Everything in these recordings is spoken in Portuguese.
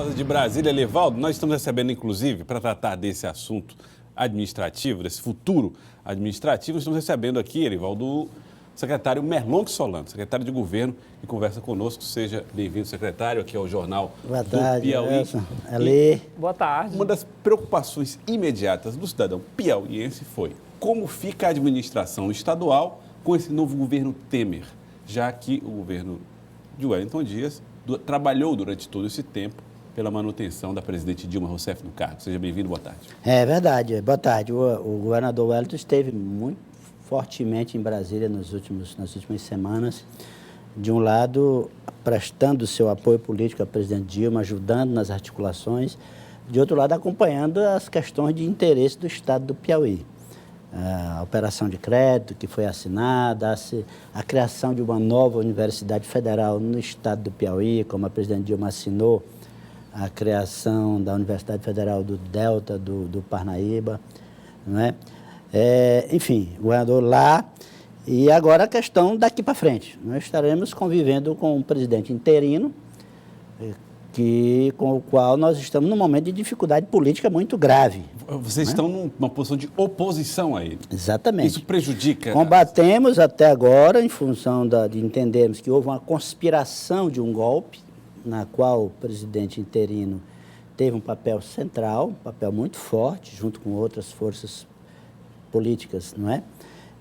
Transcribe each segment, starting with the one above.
De Brasília, Elivaldo, nós estamos recebendo, inclusive, para tratar desse assunto administrativo, desse futuro administrativo, estamos recebendo aqui, Elivaldo, o secretário Merlong Solano, secretário de governo, que conversa conosco. Seja bem-vindo, secretário, aqui ao Jornal do Piauí. Boa tarde. Uma das preocupações imediatas do cidadão piauiense foi como fica a administração estadual com esse novo governo Temer, já que o governo de Wellington Dias trabalhou durante todo esse tempo pela manutenção da presidente Dilma Rousseff no cargo. Seja bem-vindo, boa tarde. É verdade, boa tarde. O governador Wellington esteve muito fortemente em Brasília nas últimas semanas. De um lado, prestando seu apoio político à presidente Dilma, ajudando nas articulações. De outro lado, acompanhando as questões de interesse do Estado do Piauí. A operação de crédito que foi assinada, a criação de uma nova universidade federal no Estado do Piauí, como a presidente Dilma assinou, a criação da Universidade Federal do Delta, do Parnaíba, não é? Enfim, o governador lá. E agora a questão daqui para frente. Nós estaremos convivendo com um presidente interino, com o qual nós estamos num momento de dificuldade política muito grave. Vocês estão numa posição de oposição a ele. Exatamente. Isso prejudica? Combatemos até agora em função de entendermos que houve uma conspiração de um golpe, na qual o presidente interino teve um papel central, um papel muito forte, junto com outras forças políticas, não é?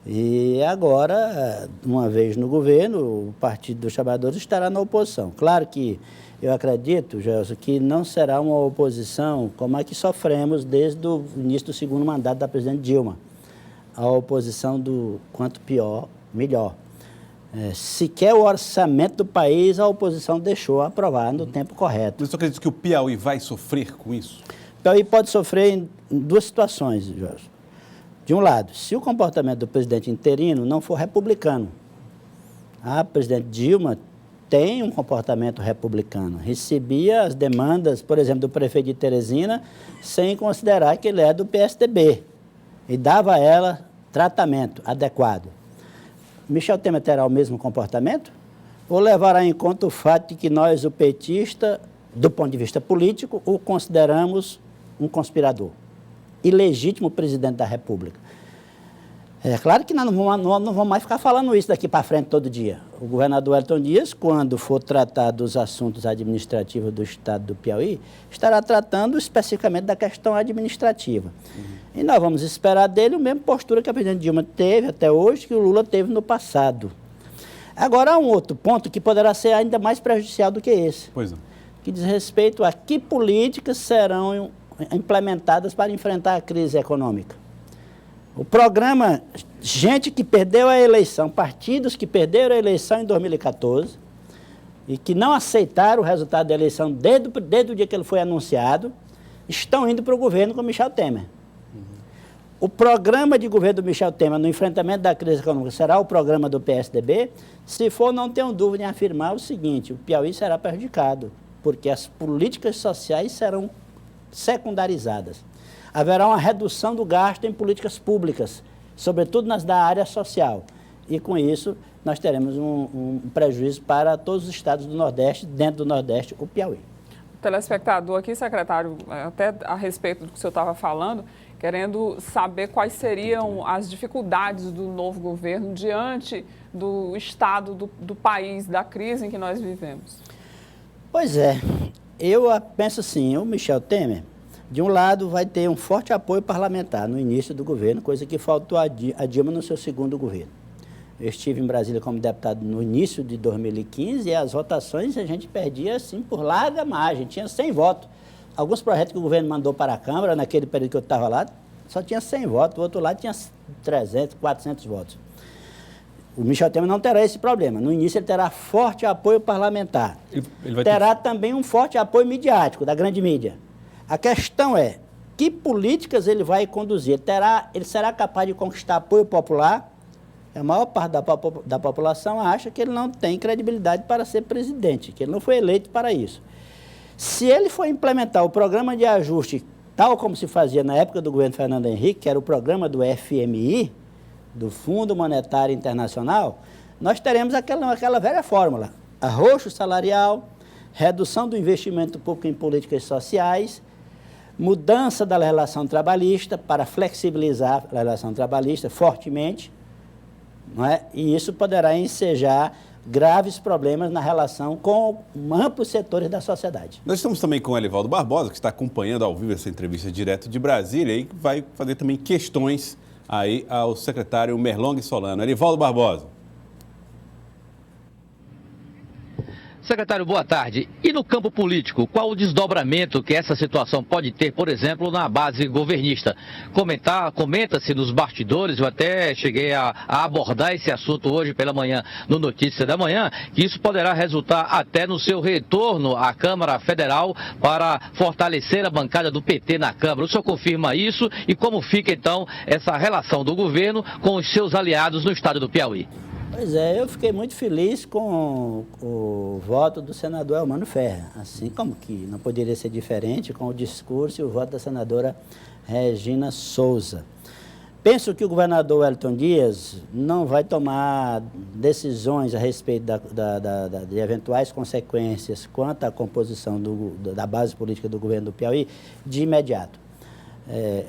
E agora, uma vez no governo, o Partido dos Trabalhadores estará na oposição. Claro que eu acredito, Gelson, que não será uma oposição como a que sofremos desde o início do segundo mandato da presidente Dilma. A oposição do quanto pior, melhor. Sequer o orçamento do país a oposição deixou aprovar no tempo correto. Mas você acredita que o Piauí vai sofrer com isso? O Piauí pode sofrer em duas situações, Jorge. De um lado, se o comportamento do presidente interino não for republicano, a presidente Dilma tem um comportamento republicano. Recebia as demandas, por exemplo, do prefeito de Teresina, sem considerar que ele é do PSDB, e dava a ela tratamento adequado. Michel Temer terá o mesmo comportamento? Ou levará em conta o fato de que nós, o petista, do ponto de vista político, o consideramos um conspirador, ilegítimo presidente da República? É claro que nós não vamos mais ficar falando isso daqui para frente todo dia. O governador Wellington Dias, quando for tratar dos assuntos administrativos do Estado do Piauí, estará tratando especificamente da questão administrativa. E nós vamos esperar dele a mesma postura que a presidente Dilma teve até hoje, que o Lula teve no passado. Agora, há um outro ponto que poderá ser ainda mais prejudicial do que esse. Pois não. Que diz respeito a que políticas serão implementadas para enfrentar a crise econômica. O programa, gente que perdeu a eleição, partidos que perderam a eleição em 2014 e que não aceitaram o resultado da eleição desde o dia que ele foi anunciado, estão indo para o governo com Michel Temer. O programa de governo do Michel Temer no enfrentamento da crise econômica será o programa do PSDB? Se for, não tenho dúvida em afirmar o seguinte: o Piauí será prejudicado, porque as políticas sociais serão secundarizadas. Haverá uma redução do gasto em políticas públicas, sobretudo nas da área social. E, com isso, nós teremos um prejuízo para todos os estados do Nordeste, dentro do Nordeste, o Piauí. O telespectador aqui, secretário, até a respeito do que o senhor estava falando, querendo saber quais seriam as dificuldades do novo governo diante do estado do país, da crise em que nós vivemos. Pois é, eu penso assim, o Michel Temer, de um lado, vai ter um forte apoio parlamentar no início do governo, coisa que faltou a Dilma no seu segundo governo. Eu estive em Brasília como deputado no inío de 2015 e as votações a gente perdia assim por larga margem, tinha 100 votos. Alguns projetos que o governo mandou para a Câmara, naquele período que eu estava lá, só tinha 100 votos, o outro lado tinha 300, 400 votos. O Michel Temer não terá esse problema. No início ele terá forte apoio parlamentar. Ele terá também um forte apoio midiático, da grande mídia. A questão é, que políticas ele vai conduzir? Ele será capaz de conquistar apoio popular? A maior parte da população acha que ele não tem credibilidade para ser presidente, que ele não foi eleito para isso. Se ele for implementar o programa de ajuste, tal como se fazia na época do governo Fernando Henrique, que era o programa do FMI, do Fundo Monetário Internacional, nós teremos aquela velha fórmula: arroxo salarial, redução do investimento público em políticas sociais, mudança da legislação trabalhista para flexibilizar a legislação trabalhista fortemente, não é? E isso poderá ensejar graves problemas na relação com amplos setores da sociedade. Nós estamos também com o Elivaldo Barbosa, que está acompanhando ao vivo essa entrevista direto de Brasília e vai fazer também questões aí ao secretário Merlong Solano. Elivaldo Barbosa. Secretário, boa tarde. E no campo político, qual o desdobramento que essa situação pode ter, por exemplo, na base governista? Comenta-se nos bastidores, eu até cheguei a abordar esse assunto hoje pela manhã no Notícia da Manhã, que isso poderá resultar até no seu retorno à Câmara Federal para fortalecer a bancada do PT na Câmara. O senhor confirma isso e como fica então essa relação do governo com os seus aliados no estado do Piauí? Pois é, eu fiquei muito feliz com o voto do senador Elmano Ferreira, assim como que não poderia ser diferente com o discurso e o voto da senadora Regina Souza. Penso que o governador Wellington Dias não vai tomar decisões a respeito de eventuais consequências quanto à composição da base política do governo do Piauí de imediato.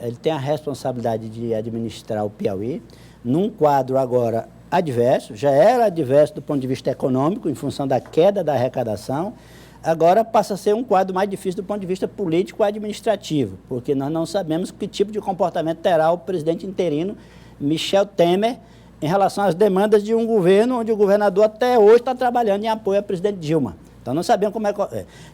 Ele tem a responsabilidade de administrar o Piauí num quadro agora adverso, já era adverso do ponto de vista econômico, em função da queda da arrecadação, agora passa a ser um quadro mais difícil do ponto de vista político-administrativo, porque nós não sabemos que tipo de comportamento terá o presidente interino, Michel Temer, em relação às demandas de um governo onde o governador até hoje está trabalhando em apoio à presidente Dilma. Então, não sabemos como é que...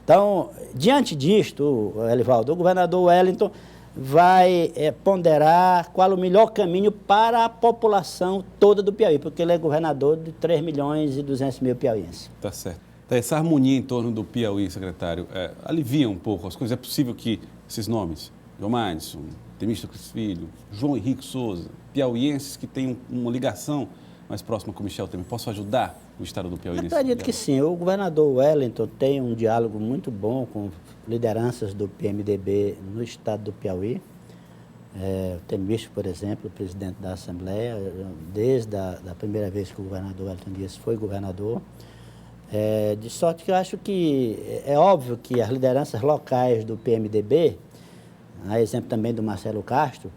Então, diante disto, Elivaldo, o governador Wellington vai ponderar qual o melhor caminho para a população toda do Piauí, porque ele é governador de 3.200.000 piauienses. Tá certo. Essa harmonia em torno do Piauí, secretário, alivia um pouco as coisas. É possível que esses nomes, João Madison, Temístocles Filho, João Henrique Souza, piauienses que têm uma ligação mais próxima com o Michel Temer, possam ajudar o estado do Piauí? Acredito que sim. O governador Wellington tem um diálogo muito bom com lideranças do PMDB no estado do Piauí. O Temístocles, por exemplo, presidente da Assembleia, desde a primeira vez que o governador Wellington Dias foi governador. De sorte que eu acho que é óbvio que as lideranças locais do PMDB, a exemplo também do Marcelo Castro,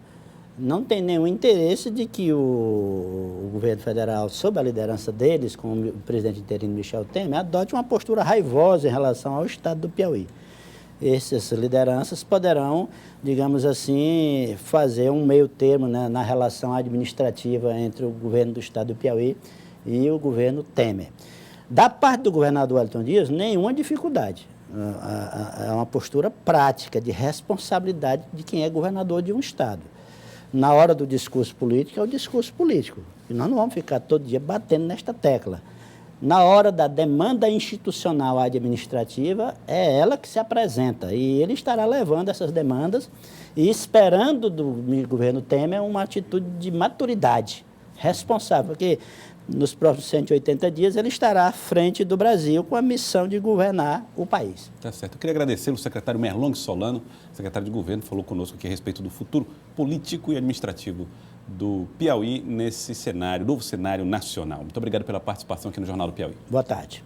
não tem nenhum interesse de que o governo federal, sob a liderança deles, com o presidente interino Michel Temer, adote uma postura raivosa em relação ao estado do Piauí. Essas lideranças poderão, digamos assim, fazer um meio termo, né, na relação administrativa entre o governo do estado do Piauí e o governo Temer. Da parte do governador Wellington Dias, nenhuma dificuldade. É uma postura prática, de responsabilidade de quem é governador de um estado. Na hora do discurso político, é o discurso político. E nós não vamos ficar todo dia batendo nesta tecla. Na hora da demanda institucional administrativa, é ela que se apresenta. E ele estará levando essas demandas e esperando do governo Temer uma atitude de maturidade, responsável. Porque nos próximos 180 dias ele estará à frente do Brasil com a missão de governar o país. Tá certo. Eu queria agradecer ao secretário Merlong Solano, secretário de governo, falou conosco aqui a respeito do futuro político e administrativo do Piauí nesse cenário, novo cenário nacional. Muito obrigado pela participação aqui no Jornal do Piauí. Boa tarde.